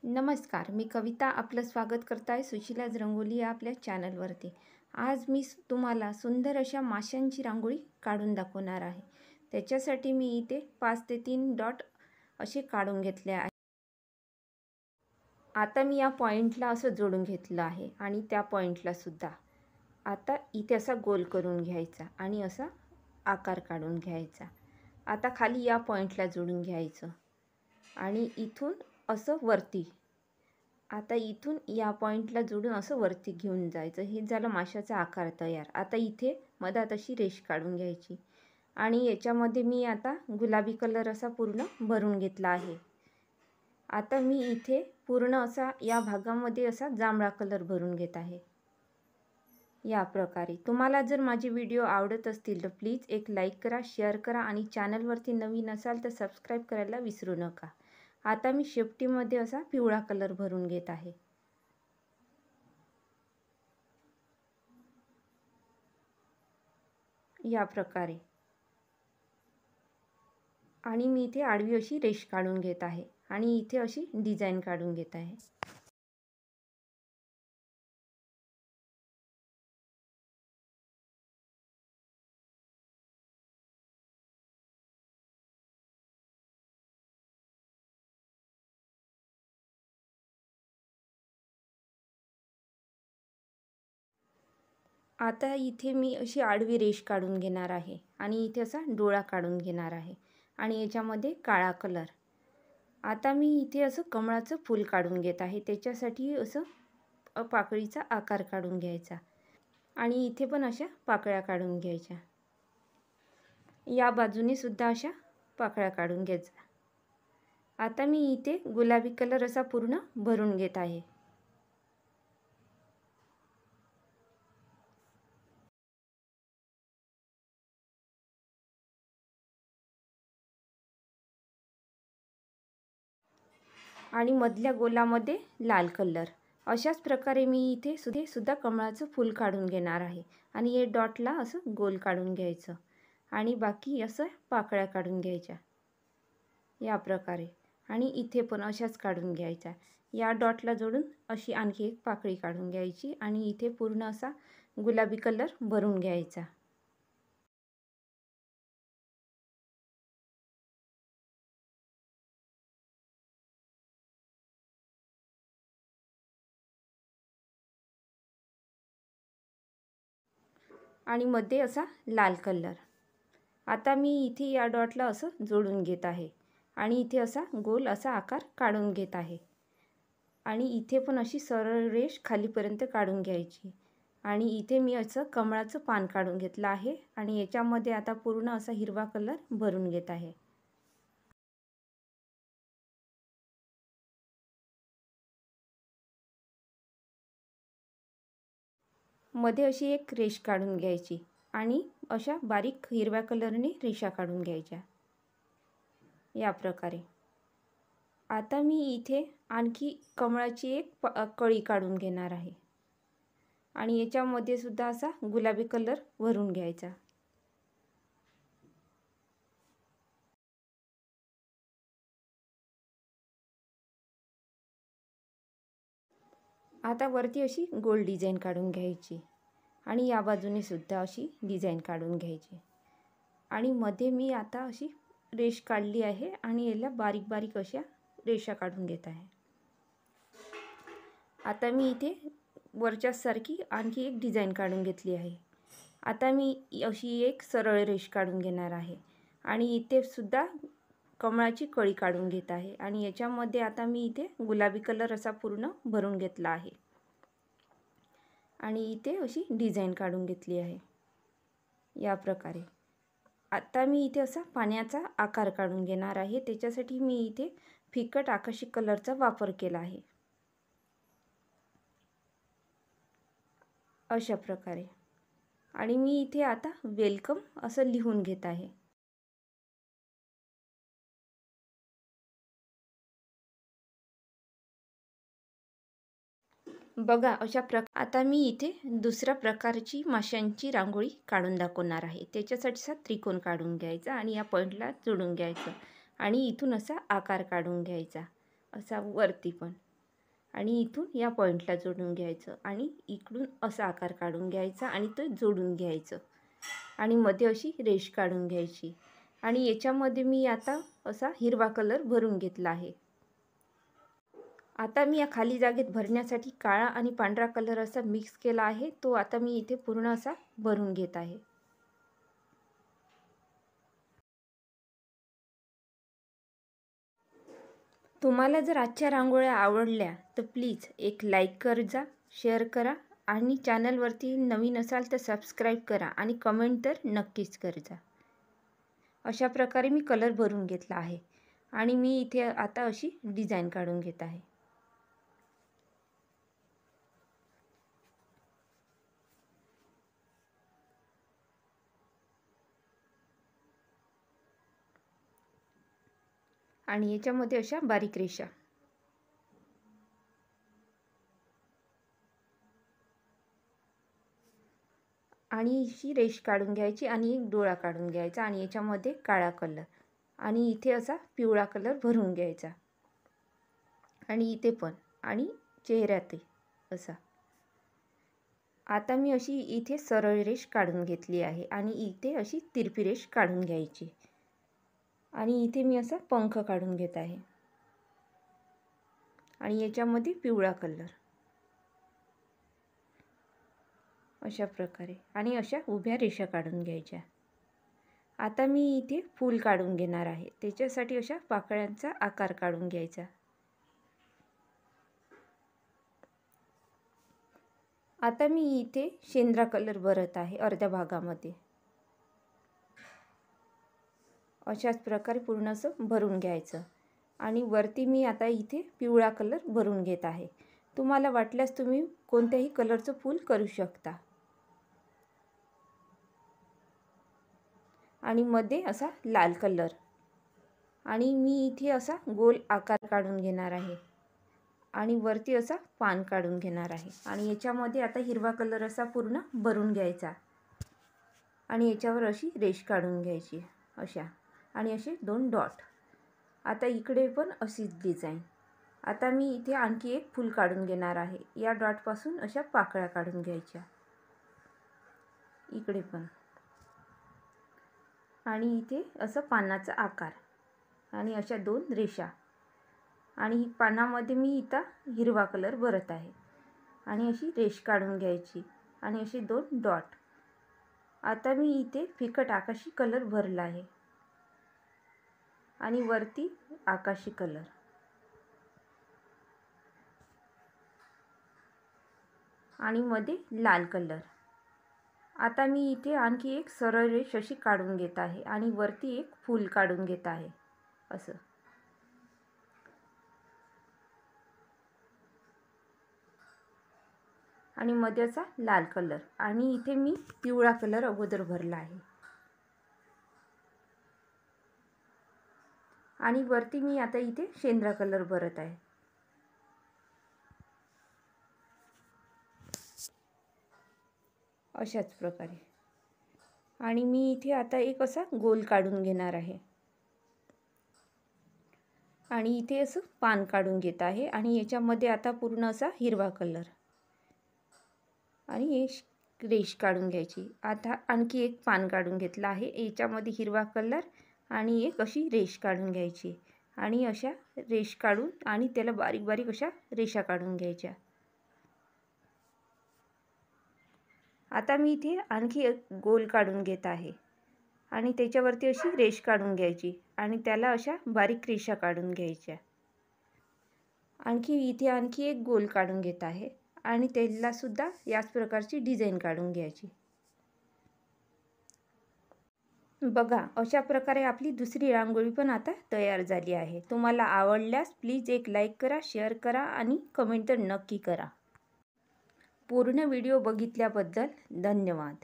नमस्कार, मी कविता आपलं स्वागत करताय सुशिलाज रंगोली या आपल्या चॅनलवरती। आज मी तुम्हाला सुंदर अशा माशांची रांगोळी काढून दाखवणार आहे। त्याच्यासाठी मी इथे 5 ते 3 डॉट असे काढून घेतले आहे। आता मी या पॉइंटला असं जोडून घेतलं आहे आणि त्या पॉइंटला सुद्धा आता इथे असा गोल करून घ्यायचा आणि असा आकार काढून घ्यायचा। आता खाली या पॉइंटला जोडून घ्यायचं आणि इथून असं वरती, आता इथून या पॉइंटला जोडून असं वरती घेऊन जायचं। हे झालं माशाचा आकार तयार। आता इथे मधात अशी रेष काढून घ्यायची आणि याच्यामध्ये मी आता गुलाबी कलर असा पूर्ण भरून घेतला आहे। आता मी इथे पूर्ण असा या भागामध्ये असा जांभळा कलर भरून घेत आहे। या प्रकारे तुम्हाला जर माझे व्हिडिओ आवडत असतील तर प्लीज एक लाईक करा, शेअर करा आणि चॅनलवरती नवीन असाल तर सबस्क्राईब करायला विसरू नका। आता मी शेपटीमध्ये असा पिवळा कलर भरून घेत आहे। या प्रकारे आणि मी इथे आडवी अशी रेष काढून घेत आहे आणि इथे अशी डिझाइन काढून घेत आहे। आता इथे मी अशी आडवी रेष काढून घेणार आहे आणि इथे असा डोळा काढून घेणार आहे आणि याच्यामध्ये काळा कलर। आता मी इथे असं कमळाचं फूल काढून घेत आहे। त्याच्यासाठी असं पाकळीचा आकार काढून घ्यायचा आणि इथे पण अशा पाकळ्या काढून घ्यायच्या। या बाजूने सुद्धा अशा पाकळ्या काढून घ्यायच्या। आता मी इथे गुलाबी कलर असा पूर्ण भरून घेत आहे। आणि मधल्या गोलामध्ये लाल कलर। अशाच प्रकारे मी इथे सुद्धा कमळाचं फूल काढून घेणार आहे आणि हे डॉटला असं गोल काढून घ्यायचं आणि बाकी असं पाकळ्या काढून घ्यायच्या या प्रकारे। आणि इथे पण अशाच काढून घ्यायच्या। या डॉटला जोडून अशी आणखी एक पाकळी काढून घ्यायची आणि इथे पूर्ण असा गुलाबी कलर भरून घ्यायचा। आणि मध्ये असा लाल कलर। आता मी इथे या डॉटला असं जोडून घेत आहे आणि इथे असा गोल असा आकार काढून घेत आहे आणि इथे पण अशी सरळ रेष खालीपर्यंत काढून घ्यायची आणि इथे मी असं कमळाचं पान काढून घेतलं आहे आणि याच्यामध्ये आता पूर्ण असा हिरवा कलर भरून घेत आहे। मध्ये अशी एक रेष काढून घ्यायची आणि अशा बारीक हिरव्या कलरने रेषा काढून घ्यायच्या या प्रकारे। आता मी इथे आणखी कमळाची एक कळी काढून घेणार आहे आणि याच्यामध्ये सुद्धा असा गुलाबी कलर भरून घ्यायचा। आता वरती अशी गोल डिझाइन काढून घ्यायची आणि या बाजूने सुद्धा अशी डिझाइन काढून घ्यायची आणि मध्ये मी आता अशी रेष काढली आहे आणि याला बारीक बारीक अशा रेषा काढून घेत आहे। आता मी इथे वरच्यासारखी आणखी एक डिझाइन काढून घेतली आहे। आता मी अशी एक सरळ रेष काढून घेणार आहे आणि इथे सुद्धा कमळाची कळी काढून घेत आहे आणि याच्यामध्ये आता मी इथे गुलाबी कलर असा पूर्ण भरून घेतला आहे आणि इथे अशी डिझाइन काढून घेतली आहे या प्रकारे। आता मी इथे असा पाण्याचा आकार काढून घेणार आहे। त्याच्यासाठी मी इथे फिकट आकाशी कलरचा वापर केला आहे अशा प्रकारे। आणि मी इथे आता वेलकम असं लिहून घेत आहे। बघा आता मी इथे दुसऱ्या प्रकारची माशांची रांगोळी काढून दाखवणार आहे। त्याच्यासाठी असा त्रिकोण काढून घ्यायचा आणि या पॉइंटला जोडून घ्यायचं आणि इथून असा आकार काढून घ्यायचा असा वरती पण आणि इथून या पॉईंटला जोडून घ्यायचं आणि इकडून असा आकार काढून घ्यायचा आणि तो जोडून घ्यायचं आणि मध्ये अशी रेष काढून घ्यायची. आणि याच्यामध्ये मी आता असा हिरवा कलर भरून घेतला आहे. आता मी या खाली जागेत भरण्यासाठी काळा आणि पांढरा कलर असा मिक्स केला आहे. तो आता मी इथे पूर्ण असा भरून घेत आहे. तुम्हाला जर आजच्या रांगोळ्या आवडल्या तर प्लीज एक लाईक कर जा, शेअर करा आणि चॅनलवरती नवीन असाल तर सबस्क्राईब करा आणि कमेंट तर नक्कीच कर जा. अशा प्रकारे मी कलर भरून घेतला आहे आणि मी इथे आता अशी डिझाईन काढून घेत आहे. आणि याच्यामध्ये अशा बारीक रेषा आणि ही रेष काढून घ्यायची आणि एक डोळा काढून घ्यायचा आणि याच्यामध्ये काळा कलर आणि इथे असा पिवळा कलर भरून घ्यायचा आणि इथे पण आणि चेहऱ्यात असा. आता मी अशी इथे सरळ रेष काढून घेतली आहे आणि इथे अशी तिरपी रेष काढून घ्यायची आणि इथे मी असा पंख काढून घेत आहे आणि याच्यामध्ये पिवळा कलर अशा प्रकारे आणि अशा उभ्या रेषा काढून घ्यायच्या. आता मी इथे फूल काढून घेणार आहे. त्याच्यासाठी अशा पाकळ्यांचा आकार काढून घ्यायचा. आता मी इथे शेंद्रा कलर भरत आहे अर्ध्या भागामध्ये. अशाच प्रकारे पूर्ण असं भरून घ्यायचं आणि वरती मी आता इथे पिवळा कलर भरून घेत आहे. तुम्हाला वाटल्यास तुम्ही कोणत्याही कलरचं फूल करू शकता. आणि मध्ये असा लाल कलर आणि मी इथे असा गोल आकार काढून घेणार आहे आणि वरती असा पान काढून घेणार आहे आणि याच्यामध्ये आता हिरवा कलर असा पूर्ण भरून घ्यायचा आणि याच्यावर अशी रेष काढून घ्यायची अशा आणि असे 2 डॉट. आता इकडे पण अशीच डिझाईन. आता मी इथे आणखी एक फूल काढून घेणार आहे. या डॉटपासून अशा पाकळ्या काढून घ्यायच्या इकडे पण आणि इथे असं पानाचा आकार आणि अशा 2 रेषा आणि पानामध्ये मी इथं हिरवा कलर भरत आहे आणि अशी रेष काढून घ्यायची आणि असे 2 डॉट. आता मी इथे फिकट आकाशी कलर भरला आहे आणि वरती आकाशी कलर आणि मध्ये लाल कलर. आता मी इथे आणखी एक सरळ रेष अशी काढून घेत आहे आणि वरती एक फूल काढून घेत आहे असं. आणि मध्ये असा लाल कलर आणि इथे मी पिवळा कलर अगोदर भरला आहे आणि वरती मी आता इथे शेंद्रा कलर भरत आहे. अशाच प्रकारे आणि मी इथे आता एक असा गोल काढून घेणार आहे आणि इथे असं पान काढून घेत आहे आणि याच्यामध्ये आता पूर्ण असा हिरवा कलर आणि एक रेष काढून घ्यायची. आता आणखी एक पान काढून घेतलं आहे. याच्यामध्ये हिरवा कलर आणि एक अशी रेष काढून घ्यायची आणि अशा रेष काढून आणि त्याला बारीक बारीक अशा रेषा काढून घ्यायच्या. आता मी इथे आणखी एक गोल काढून घेत आहे आणि त्याच्यावरती अशी रेष काढून घ्यायची आणि त्याला अशा बारीक रेषा काढून घ्यायच्या. आणखी एक गोल काढून घेत आहे आणि त्याला सुद्धा याच प्रकारची डिझाईन काढून घ्यायची. बघा अशा प्रकारे आपली दुसरी रांगोळी पण आता तयार झाली आहे. तुम्हाला आवडल्यास प्लीज एक लाईक करा, शेअर करा आणि कमेंट तर नक्की करा. पूर्ण व्हिडिओ बघितल्याबद्दल धन्यवाद.